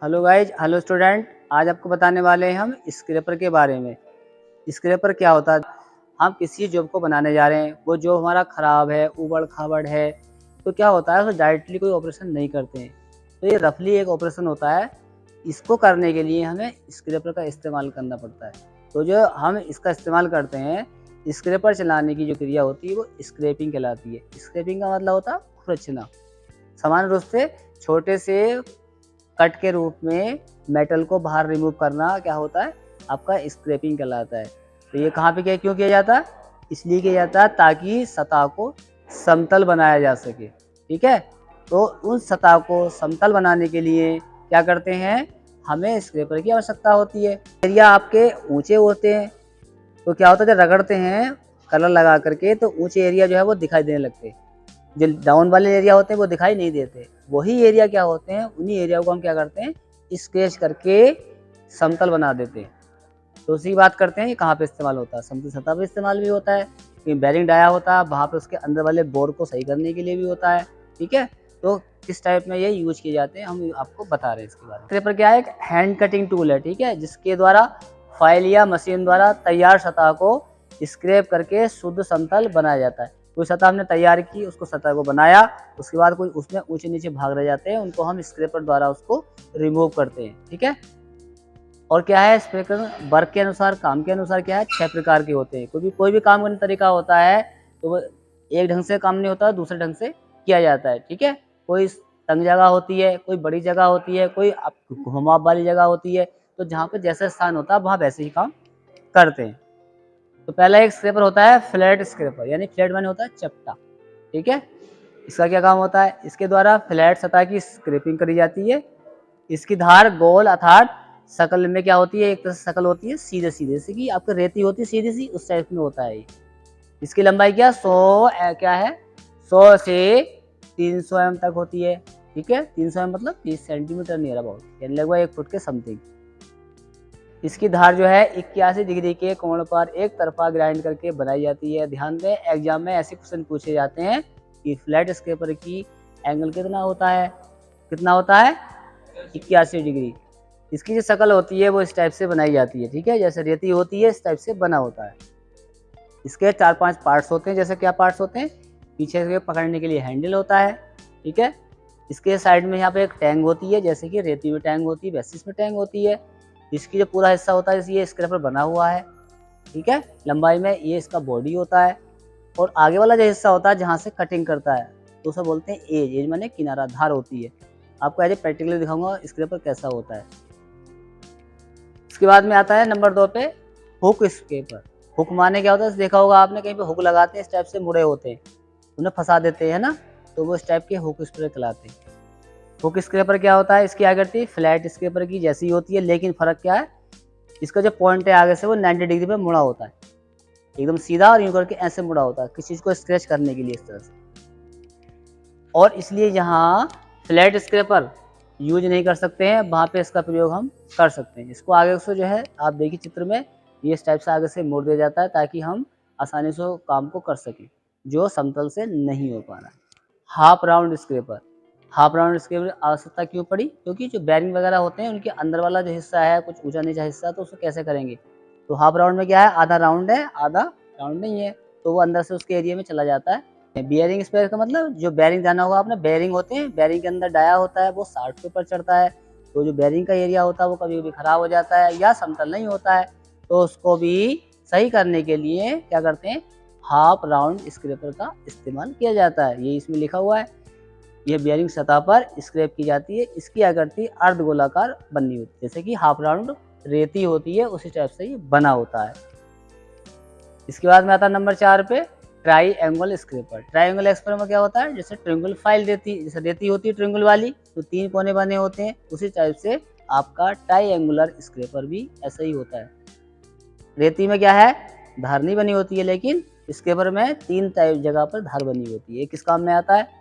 Hello guys, hello student. आज आपको बताने वाले हैं हम स्क्रैपर के बारे में। स्क्रैपर क्या होता है? हम किसी जॉब को बनाने जा रहे हैं, वो जॉब हमारा ख़राब है, ऊबड़-खाबड़ है, तो क्या होता है, उसमें डायरेक्टली कोई ऑपरेशन नहीं करते हैं। तो ये रफली एक ऑपरेशन होता है। इसको करने के लिए हमें स्क्रैपर का इस्तेमाल करना पड़ता है। तो जो हम इसका इस्तेमाल करते हैं, स्क्रैपर चलाने की जो क्रिया होती है वो स्क्रैपिंग कहलाती है। स्क्रैपिंग का मतलब होता है खुरचना। सामान्य रूप से छोटे से कट के रूप में मेटल को बाहर रिमूव करना क्या होता है, आपका स्क्रैपिंग कहलाता है। तो ये कहाँ पे क्यों किया जाता है? इसलिए किया जाता है ताकि सतह को समतल बनाया जा सके। ठीक है, तो उन सतह को समतल बनाने के लिए क्या करते हैं, हमें स्क्रैपर की आवश्यकता होती है। एरिया आपके ऊंचे होते हैं, तो क्या होता है, जब रगड़ते हैं कलर लगा करके तो ऊंचे एरिया जो है वो दिखाई देने लगते हैं। जो डाउन वाले एरिया होते हैं वो दिखाई नहीं देते। वही एरिया क्या होते हैं, उन्हीं एरिया को हम क्या करते हैं, स्केच करके समतल बना देते हैं। तो उसी की बात करते हैं, ये कहाँ पे इस्तेमाल होता है। समतल सतह पे इस्तेमाल भी होता है, कहीं बेरिंग डाया होता है वहाँ पे उसके अंदर वाले बोर को सही करने के लिए भी होता है। ठीक है, तो किस टाइप में ये यूज किए जाते हैं हम आपको बता रहे हैं इसके बारे में। स्क्रैपर क्या है, एक हैंड कटिंग टूल है। ठीक है, जिसके द्वारा फाइल या मशीन द्वारा तैयार सतह को स्क्रैप करके शुद्ध समतल बनाया जाता है। कोई सतह हमने तैयार की, उसको सतह को बनाया, उसके बाद कोई उसमें ऊंचे नीचे भाग रह जाते हैं, उनको हम स्क्रैपर द्वारा उसको रिमूव करते हैं। ठीक है, और क्या है, स्क्रैपर वर्क के अनुसार, काम के अनुसार क्या है, 6 प्रकार के होते हैं। कोई भी काम करने का तरीका होता है, तो वो एक ढंग से काम नहीं होता, दूसरे ढंग से किया जाता है। ठीक है, कोई तंग जगह होती है, कोई बड़ी जगह होती है, कोई घुमाव वाली जगह होती है, तो जहाँ पे जैसा स्थान होता है वहाँ वैसे ही काम करते हैं। तो पहला एक स्क्रैपर होता है फ्लैट स्क्रैपर, यानी फ्लैट माने होता है चपटा। ठीक है, इसका क्या काम होता है, इसके द्वारा फ्लैट सतह की स्क्रैपिंग करी जाती है। इसकी धार गोल अर्थात शकल में क्या होती है, एक तरह से शकल होती है सीधे सीधे, जैसे कि आपकी रेती होती है सीधी सी, उस टाइप में होता है ये। इसकी लंबाई क्या 100 क्या है, 100 से 300 एम तक होती है। ठीक है, 300 एम मतलब 30 सेंटीमीटर नियर अबाउट, यानी लगभग 1 फुट के समथिंग। इसकी धार जो है 81 डिग्री के कोण पर एक तरफा ग्राइंड करके बनाई जाती है। ध्यान दें, एग्जाम में ऐसे क्वेश्चन पूछे जाते हैं कि फ्लैट स्क्रैपर की एंगल कितना होता है, कितना होता है 81 डिग्री। इसकी जो शकल होती है वो इस टाइप से बनाई जाती है। ठीक है, जैसे रेती होती है इस टाइप से बना होता है। इसके 4-5 पार्ट्स होते हैं। जैसे क्या पार्ट्स होते हैं, पीछे से पकड़ने के लिए हैंडल होता है। ठीक है, इसके साइड में यहाँ पे एक टैंग होती है, जैसे कि रेती में टैंग होती है वैसे इसमें टैंग होती है। इसकी जो पूरा हिस्सा होता है ये स्क्रैपर बना हुआ है। ठीक है, लंबाई में ये इसका बॉडी होता है, और आगे वाला जो हिस्सा होता है जहाँ से कटिंग करता है तो उसे बोलते हैं एज। एज माने किनारा, धार होती है। आपको एज ए प्रैक्टिकली दिखाऊंगा स्क्रैपर कैसा होता है। इसके बाद में आता है नंबर 2 पे हुक स्क्रैपर। हुक माने क्या होता है, देखा होगा आपने, कहीं पे हुक लगाते हैं इस टाइप से मुड़े होते हैं, उन्हें फंसा देते हैं ना, तो वो इस टाइप के हुक स्क्रैपर कहलाते हैं। हुक स्क्रैपर क्या होता है, इसकी आकृति फ्लैट स्क्रैपर की जैसी होती है, लेकिन फर्क क्या है, इसका जो पॉइंट है आगे से वो 90 डिग्री पे मुड़ा होता है, एकदम सीधा, और यूं करके ऐसे मुड़ा होता है किसी चीज को स्क्रैच करने के लिए इस तरह से। और इसलिए जहाँ फ्लैट स्क्रैपर यूज नहीं कर सकते हैं वहाँ पे इसका प्रयोग हम कर सकते हैं। इसको आगे से जो है आप देखिए चित्र में, ये इस टाइप से आगे से मोड़ दिया जाता है ताकि हम आसानी से काम को कर सकें जो समतल से नहीं हो पा रहा है। Half round scraper. Half round scraper आवश्यकता क्यों पड़ी, क्योंकि जो बेरिंग वगैरह होते हैं उनके अंदर वाला जो हिस्सा है कुछ ऊंचा नीचा हिस्सा, तो उसको कैसे करेंगे। तो हाफ राउंड में क्या है, आधा राउंड है आधा राउंड नहीं है, तो वो अंदर से उसके एरिया में चला जाता है। बेयरिंग स्पेयर का मतलब, जो बेयरिंग जाना होगा आपने, बेयरिंग होते हैं, बेयरिंग के अंदर डाया होता है, वो 60 के ऊपर चढ़ता है, तो जो बेयरिंग का एरिया होता है वो कभी कभी खराब हो जाता है या समतल नहीं होता है, तो उसको भी सही करने के लिए क्या करते हैं, हाफ राउंड स्क्रैपर का इस्तेमाल किया जाता है। ये इसमें लिखा हुआ है, यह बेयरिंग सतह पर स्क्रैप की जाती है। इसकी आकृति अर्ध गोलाकार बननी होती है, जैसे कि हाफ राउंड रेती होती है उसी टाइप से ये बना होता है। इसके बाद में आता है नंबर 4 पे ट्राईएंगल स्क्रैपर। ट्राईएंगल स्क्रैपर में क्या होता है, जैसे ट्रायंगल फाइल देती, जैसे रेती होती है ट्रायंगल वाली, तो 3 कोने बने होते हैं, उसी टाइप से आपका ट्राईएंगुलर स्क्रैपर भी ऐसा ही होता है। रेती में क्या है, धार नहीं बनी होती है, लेकिन स्क्रैपर में 3 टाइप जगह पर धार बनी होती है। ये किस काम में आता है,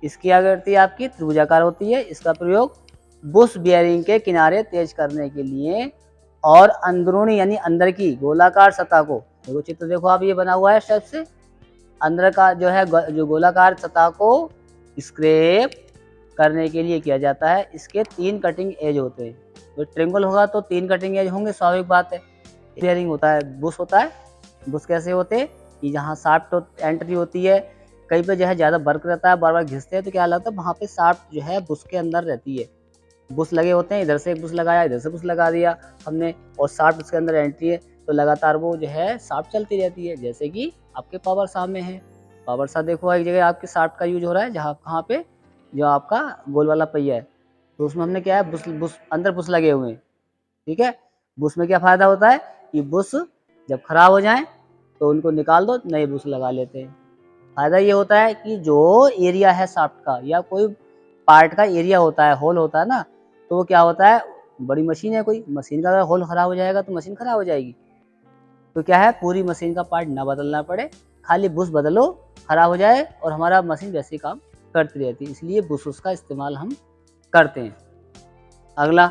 इसकी आकृति आपकी त्रिभुजाकार होती है। इसका प्रयोग बुश बेयरिंग के किनारे तेज करने के लिए और अंदरूनी यानी अंदर की गोलाकार सतह को, देखो चित्र देखो आप, ये बना हुआ है स्टेप से, अंदर का जो है जो गोलाकार सतह को स्क्रैप करने के लिए किया जाता है। इसके 3 कटिंग एज होते हैं। तो ट्रायंगल होगा तो 3 कटिंग एज होंगे, स्वाभाविक बात है। बेयरिंग होता है, बुश होता है। बुश कैसे होते हैं कि जहाँ शाफ्ट एंट्री होती है, कहीं पे जो है ज़्यादा वर्क रहता है, बार-बार घिसते हैं तो क्या लगता है वहाँ पे शाफ्ट जो है बुश के अंदर रहती है। बुश लगे होते हैं, इधर से एक बुश लगाया, इधर से बुश लगा दिया हमने और शाफ्ट उसके अंदर एंट्री है, तो लगातार वो जो है शाफ्ट चलती रहती है। जैसे कि आपके पावर साह में है। पावर साह देखो एक जगह आपके शाफ्ट का यूज़ हो रहा है, जहाँ कहाँ पे जो आपका गोल वाला पहिया है, तो उसमें हमने क्या है बुश अंदर बुश लगे हुए हैं, ठीक है। बुश में क्या फ़ायदा होता है कि बुश जब खराब हो जाएँ तो उनको निकाल दो, नए बुश लगा लेते हैं। फ़ायदा ये होता है कि जो एरिया है शाफ्ट का या कोई पार्ट का एरिया होता है, होल होता है ना, तो वो क्या होता है, बड़ी मशीन है कोई, मशीन का अगर होल खराब हो जाएगा तो मशीन खराब हो जाएगी। तो क्या है पूरी मशीन का पार्ट ना बदलना पड़े, खाली बुश बदलो, खराब हो जाए और हमारा मशीन वैसे ही काम करती रहती है। इसलिए बुशेस का इस्तेमाल हम करते हैं। अगला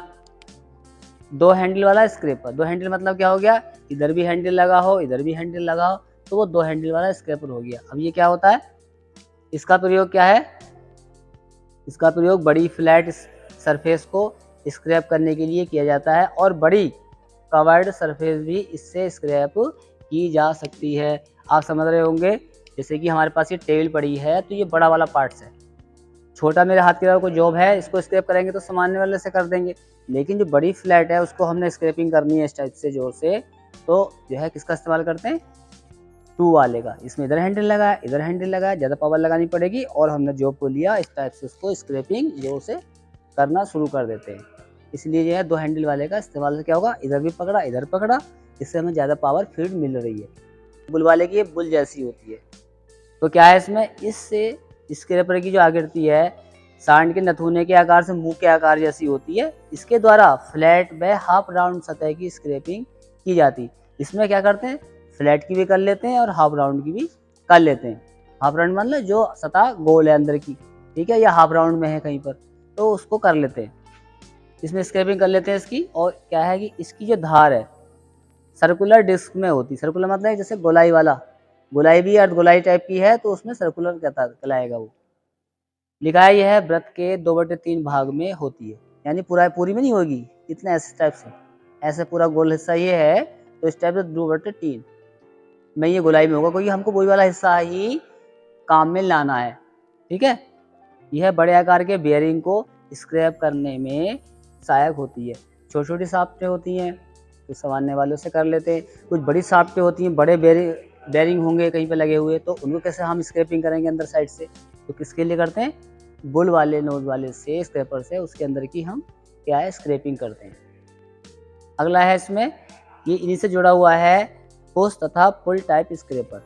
2 हैंडल वाला स्क्रैपर। 2 हैंडल मतलब क्या हो गया, इधर भी हैंडल लगा हो, इधर भी हैंडल लगा हो, तो वो 2 हैंडल वाला स्क्रैपर हो गया। अब ये क्या होता है, इसका प्रयोग क्या है, इसका प्रयोग बड़ी फ्लैट सरफेस को स्क्रैप करने के लिए किया जाता है और बड़ी कवर्ड सरफेस भी इससे स्क्रैप की जा सकती है। आप समझ रहे होंगे, जैसे कि हमारे पास ये टेबल पड़ी है तो ये बड़ा वाला पार्ट्स है। छोटा मेरे हाथ के अलावा कोई जॉब है, इसको स्क्रैप करेंगे तो सामान्य वाले से कर देंगे, लेकिन जो बड़ी फ्लैट है उसको हमने स्क्रैपिंग करनी है इस टाइप से जोर से, तो जो है किसका इस्तेमाल करते हैं, 2 वाले का। इसमें इधर हैंडल लगा है, इधर हैंडल लगा है, ज़्यादा पावर लगानी पड़ेगी और हमने जॉब को लिया इस टाइप से उसको स्क्रैपिंग जोर से करना शुरू कर देते हैं। इसलिए जो है 2 हैंडल वाले का इस्तेमाल से क्या होगा, इधर भी पकड़ा, इधर पकड़ा, इससे हमें ज़्यादा पावर फीड मिल रही है। बुल वाले की ये बुल जैसी होती है। तो क्या है इसमें, इससे स्क्रैपर की जो आकृति है सांड के नथुने के आकार से मुंह के आकार जैसी होती है। इसके द्वारा फ्लैट व हाफ राउंड सतह की स्क्रैपिंग की जाती। इसमें क्या करते हैं, फ्लैट की भी कर लेते हैं और हाफ राउंड की भी कर लेते हैं। हाफ राउंड मतलब जो सतह गोल है अंदर की, ठीक है, या हाफ राउंड में है कहीं पर, तो उसको कर लेते हैं। इसमें स्क्रैपिंग कर लेते हैं इसकी। और क्या है कि इसकी जो धार है सर्कुलर डिस्क में होती। सर्कुलर मतलब जैसे गोलाई वाला, गोलाई भी अर्ध गोलाई टाइप की है तो उसमें सर्कुलर कहलाएगा वो। लिखा है यह वृत्त के 2/3 भाग में होती है, यानी पूरी में नहीं होगी, इतना ऐसे टाइप से, ऐसे पूरा गोल हिस्सा ये है तो इस टाइप से 2/3 में ये गोलाई में होगा, क्योंकि हमको वही वाला हिस्सा ही काम में लाना है, ठीक है। यह बड़े आकार के बेयरिंग को स्क्रैप करने में सहायक होती है। छोटी छोटी शाफ्टें होती हैं तो सामान्य वालों से कर लेते हैं, कुछ बड़ी शाफ्टें होती हैं, बड़े बेयरिंग होंगे कहीं पे लगे हुए, तो उनको कैसे हम स्क्रैपिंग करेंगे अंदर साइड से, तो किसके लिए करते हैं, बुल वाले नोज वाले से स्क्रैपर से उसके अंदर की हम क्या है स्क्रैपिंग करते हैं। अगला है इसमें, ये इन्हीं से जुड़ा हुआ है पुश तथा पुल टाइप स्क्रैपर।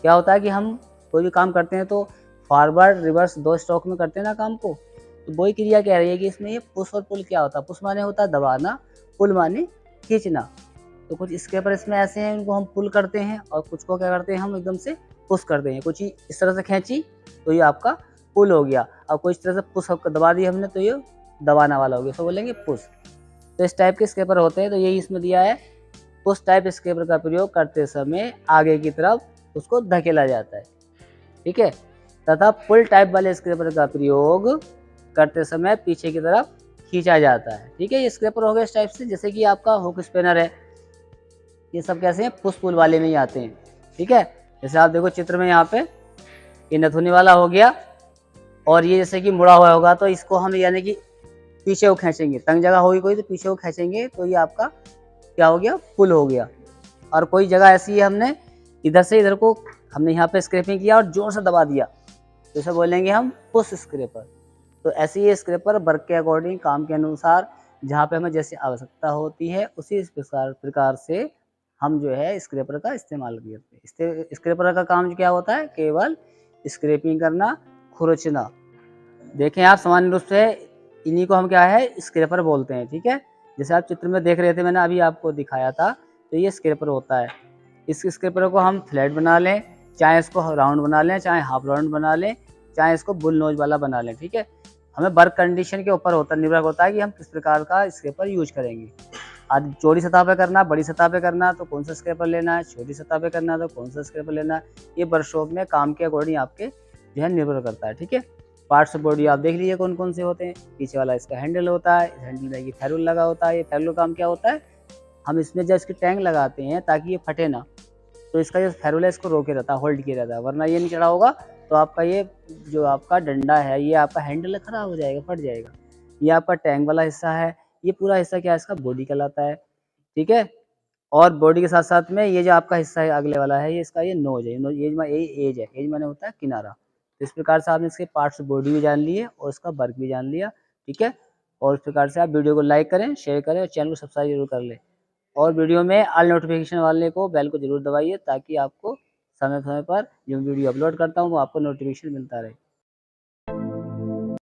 क्या होता है कि हम कोई भी काम करते हैं तो फॉरवर्ड रिवर्स 2 स्ट्रोक में करते हैं ना काम को, तो वही क्रिया कह रही है कि इसमें ये पुश और पुल क्या होता है। पुश माने होता है दबाना, पुल माने खींचना। तो कुछ स्क्रैपर इसमें ऐसे हैं इनको हम पुल करते हैं और कुछ को क्या करते हैं हम एकदम से पुश करते हैं। कुछ ही इस तरह से खींची तो ये आपका पुल हो गया, और कोई इस तरह से पुश दबा दिया हमने तो ये दबाना वाला हो गया, तो बोलेंगे पुश। तो इस टाइप के स्क्रैपर होते हैं, तो यही इसमें दिया है, पुश टाइप स्क्रैपर का प्रयोग करते समय आगे की तरफ उसको धकेला जाता है, ठीक है, तथा पुल टाइप वाले स्क्रैपर का प्रयोग करते समय पीछे की तरफ खींचा जाता है, ठीक है। ये स्क्रैपर हो गया इस टाइप से, जैसे कि आपका हुक स्पिनर है, ये सब कैसे हैं, पुश पुल वाले में ही आते हैं, ठीक है। जैसे आप देखो चित्र में यहाँ पे ये नथुनी वाला हो गया और ये जैसे कि मुड़ा हुआ होगा, तो इसको हम यानी कि पीछे को खींचेंगे, तंग जगह होगी कोई तो पीछे को खींचेंगे तो ये आपका क्या हो गया, पुल हो गया। और कोई जगह ऐसी है हमने इधर से इधर को हमने यहाँ पे स्क्रैपिंग किया और जोर से दबा दिया, तो इसे बोलेंगे हम पुश स्क्रैपर। तो ऐसे ये स्क्रैपर वर्क के अकॉर्डिंग, काम के अनुसार, जहाँ पे हमें जैसी आवश्यकता होती है उसी प्रकार से हम जो है स्क्रैपर का इस्तेमाल करते हैं। स्क्रैपर का काम क्या होता है, केवल स्क्रैपिंग करना, खुरचना। देखें आप सामान्य रूप से इन्हीं को हम क्या है स्क्रैपर बोलते हैं, ठीक है। जैसे आप चित्र में देख रहे थे, मैंने अभी आपको दिखाया था, तो ये स्क्रैपर होता है। इस स्क्रैपर को हम फ्लैट बना लें, चाहे इसको राउंड बना लें, चाहे हाफ राउंड बना लें, चाहे इसको बुल नोज वाला बना लें, ठीक है। हमें वर्क कंडीशन के ऊपर निर्भर होता है कि हम किस प्रकार का स्क्रैपर यूज करेंगे। आज चौड़ी सतह पे करना, बड़ी सतह पे करना तो कौन सा स्क्रैपर लेना है, छोटी सतह पे करना तो कौन सा स्क्रैपर लेना है, ये वर्कशॉप में काम के अकॉर्डिंग आपके जो है निर्भर करता है, ठीक है। पार्ट्स ऑफ बॉडी आप देख लीजिए कौन कौन से होते हैं। पीछे वाला इसका हैंडल होता है, इस हैंडल में ये फेरुल लगा होता है। ये फेरुल का काम क्या होता है, हम इसमें जब इसकी टैंक लगाते हैं ताकि ये फटे ना, तो इसका जो फेरुल है इसको रोके रहता है, होल्ड किया रहता है, वरना ये नहीं चढ़ा होगा तो आपका ये जो आपका डंडा है, ये आपका हैंडल खराब हो जाएगा, फट जाएगा। ये आपका टैंक वाला हिस्सा है, ये पूरा हिस्सा क्या है, इसका बॉडी कहलाता है, ठीक है। और बॉडी के साथ साथ में ये जो आपका हिस्सा है अगले वाला है, ये इसका ये नोज है, ये एज है, एज माने होता है किनारा। तो इस प्रकार से आपने इसके पार्ट्स बॉडी भी जान लिए और इसका वर्क भी जान लिया, ठीक है। और इस प्रकार से आप वीडियो को लाइक करें, शेयर करें और चैनल को सब्सक्राइब जरूर कर लें। और वीडियो में ऑल नोटिफिकेशन वाले को बेल को जरूर दबाइए ताकि आपको समय समय पर जो वीडियो अपलोड करता हूँ वो आपको नोटिफिकेशन मिलता रहे।